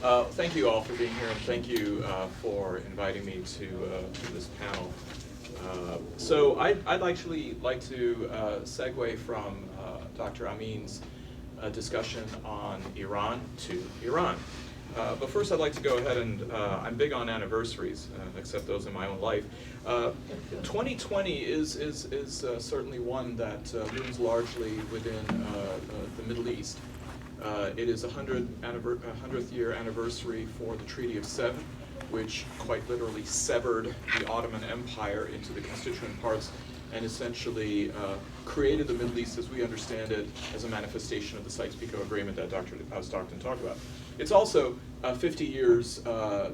Thank you all for being here, and thank you for inviting me to this panel. So I'd actually like to segue from Dr. Amin's discussion on Iran to Iran. But first I'd like to go ahead and, I'm big on anniversaries, except those in my own life. 2020 is certainly one that looms largely within the Middle East. It is 100th year anniversary for the Treaty of Sevres, which quite literally severed the Ottoman Empire into the constituent parts and essentially created the Middle East as we understand it as a manifestation of the Sykes-Picot Agreement that Dr. Stockton talked about. It's also 50 years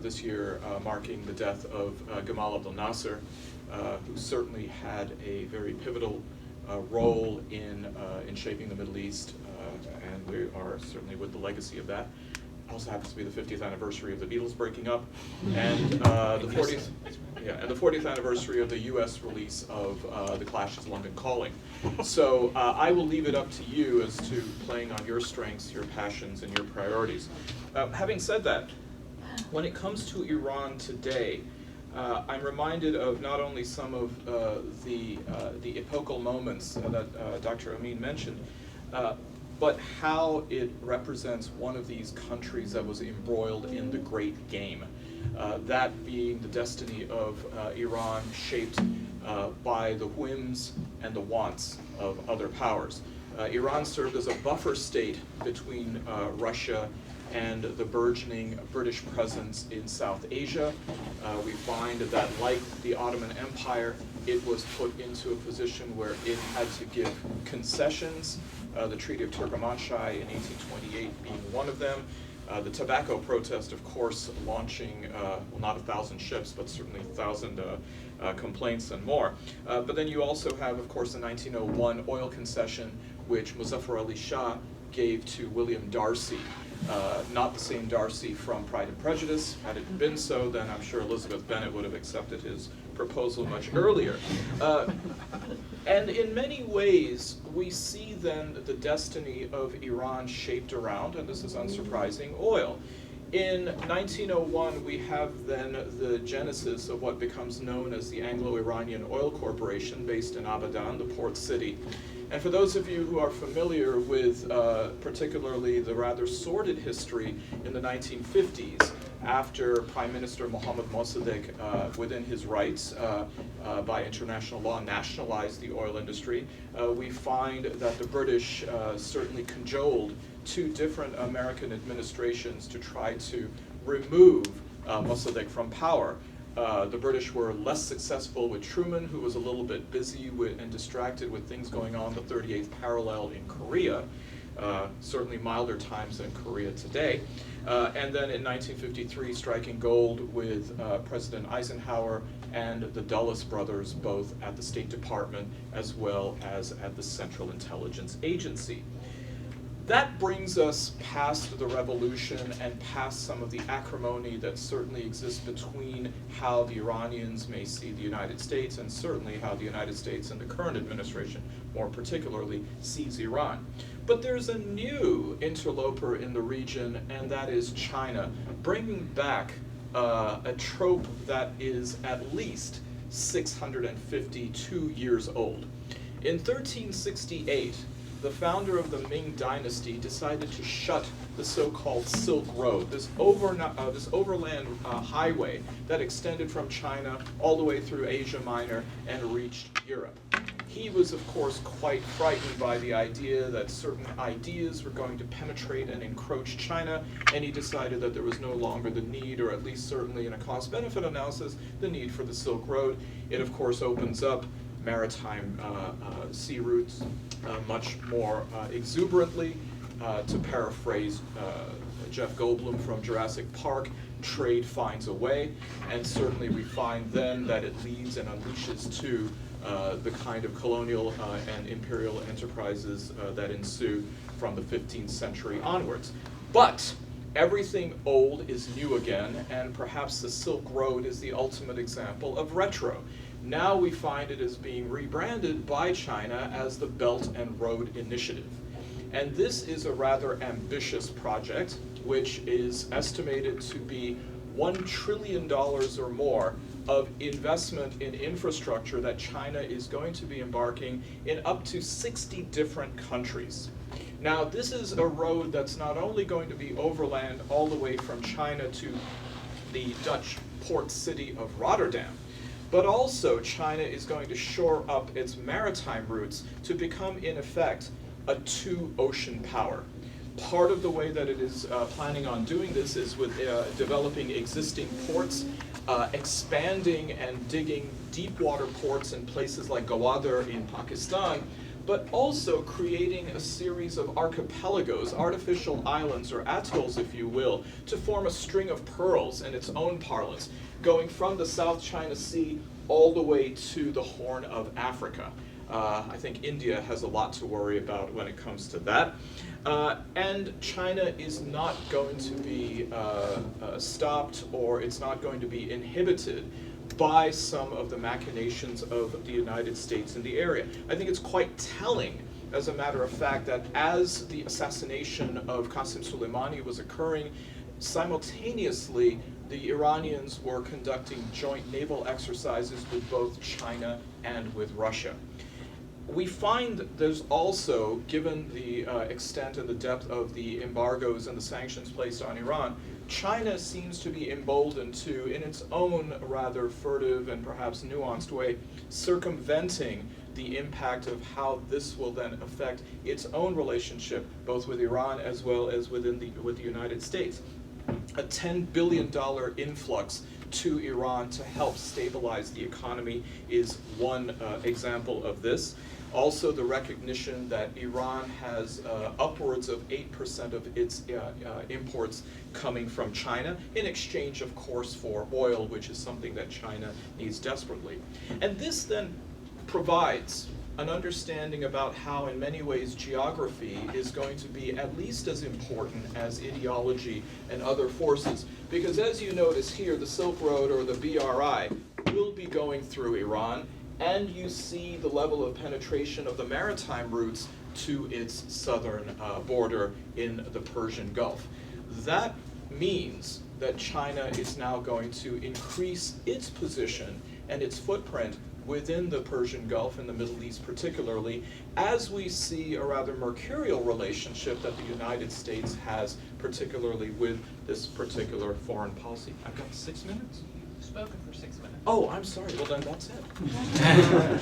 this year marking the death of Gamal Abdel Nasser, who certainly had a very pivotal role in shaping the Middle East, and we are certainly with the legacy of that. Also happens to be the 50th anniversary of the Beatles breaking up, and the 40th anniversary of the U.S. release of The Clash's London Calling. So I will leave it up to you as to playing on your strengths, your passions, and your priorities. Having said that, when it comes to Iran today, I'm reminded of not only some of the epochal moments that Dr. Amin mentioned, but how it represents one of these countries that was embroiled in the great game. That being the destiny of Iran, shaped by the whims and the wants of other powers. Iran served as a buffer state between Russia and the burgeoning British presence in South Asia. We find that, like the Ottoman Empire, it was put into a position where it had to give concessions, the Treaty of Turcomanchai in 1828 being one of them. The tobacco protest, of course, launching, well, not 1,000 ships, but certainly 1,000 complaints and more. But then you also have, of course, the 1901 oil concession, which Muzaffar Ali Shah gave to William Darcy. Not the same Darcy from Pride and Prejudice. Had it been so, then I'm sure Elizabeth Bennet would have accepted his proposal much earlier. And in many ways, we see then the destiny of Iran shaped around, and this is unsurprising, oil. In 1901, we have then the genesis of what becomes known as the Anglo-Iranian Oil Corporation, based in Abadan, the port city. And for those of you who are familiar with particularly the rather sordid history in the 1950s, after Prime Minister Mohammad Mossadegh, within his rights by international law, nationalized the oil industry, we find that the British certainly cajoled two different American administrations to try to remove Mossadegh from power. The British were less successful with Truman, who was a little bit busy and distracted with things going on the 38th parallel in Korea. Certainly milder times than Korea today. And then in 1953, striking gold with President Eisenhower and the Dulles brothers, both at the State Department as well as at the Central Intelligence Agency. That brings us past the revolution and past some of the acrimony that certainly exists between how the Iranians may see the United States, and certainly how the United States and the current administration, more particularly, sees Iran. But there's a new interloper in the region, and that is China, bringing back a trope that is at least 652 years old. In 1368, the founder of the Ming Dynasty decided to shut the so-called Silk Road, this overland highway that extended from China all the way through Asia Minor and reached Europe. He was, of course, quite frightened by the idea that certain ideas were going to penetrate and encroach China, and he decided that there was no longer the need, or at least certainly in a cost-benefit analysis, the need for the Silk Road. It, of course, opens up maritime sea routes much more exuberantly. To paraphrase Jeff Goldblum from Jurassic Park, trade finds a way, and certainly we find then that it leads and unleashes to the kind of colonial and imperial enterprises that ensue from the 15th century onwards. But everything old is new again, and perhaps the Silk Road is the ultimate example of retro. Now we find it as being rebranded by China as the Belt and Road Initiative. And this is a rather ambitious project, which is estimated to be $1 trillion or more of investment in infrastructure that China is going to be embarking in up to 60 different countries. Now, this is a road that's not only going to be overland all the way from China to the Dutch port city of Rotterdam, but also China is going to shore up its maritime routes to become, in effect, a two-ocean power. Part of the way that it is planning on doing this is with developing existing ports, expanding and digging deep water ports in places like Gwadar in Pakistan, but also creating a series of archipelagos, artificial islands or atolls, if you will, to form a string of pearls in its own parlance, going from the South China Sea all the way to the Horn of Africa. I think India has a lot to worry about when it comes to that. And China is not going to be stopped, or it's not going to be inhibited by some of the machinations of the United States in the area. I think it's quite telling, as a matter of fact, that as the assassination of Qasem Soleimani was occurring, simultaneously the Iranians were conducting joint naval exercises with both China and with Russia. We find there's also, given the extent and the depth of the embargoes and the sanctions placed on Iran, China seems to be emboldened to, in its own rather furtive and perhaps nuanced way, circumventing the impact of how this will then affect its own relationship, both with Iran as well as with the United States. A $10 billion influx to Iran to help stabilize the economy is one example of this. Also, the recognition that Iran has upwards of 8% of its imports coming from China, in exchange, of course, for oil, which is something that China needs desperately. And this then provides an understanding about how, in many ways, geography is going to be at least as important as ideology and other forces. Because as you notice here, the Silk Road, or the BRI, will be going through Iran, and you see the level of penetration of the maritime routes to its southern border in the Persian Gulf. That means that China is now going to increase its position and its footprint within the Persian Gulf and the Middle East particularly, as we see a rather mercurial relationship that the United States has, particularly with this particular foreign policy. I've got 6 minutes? You've spoken for 6 minutes. Oh, I'm sorry. Well, then that's it.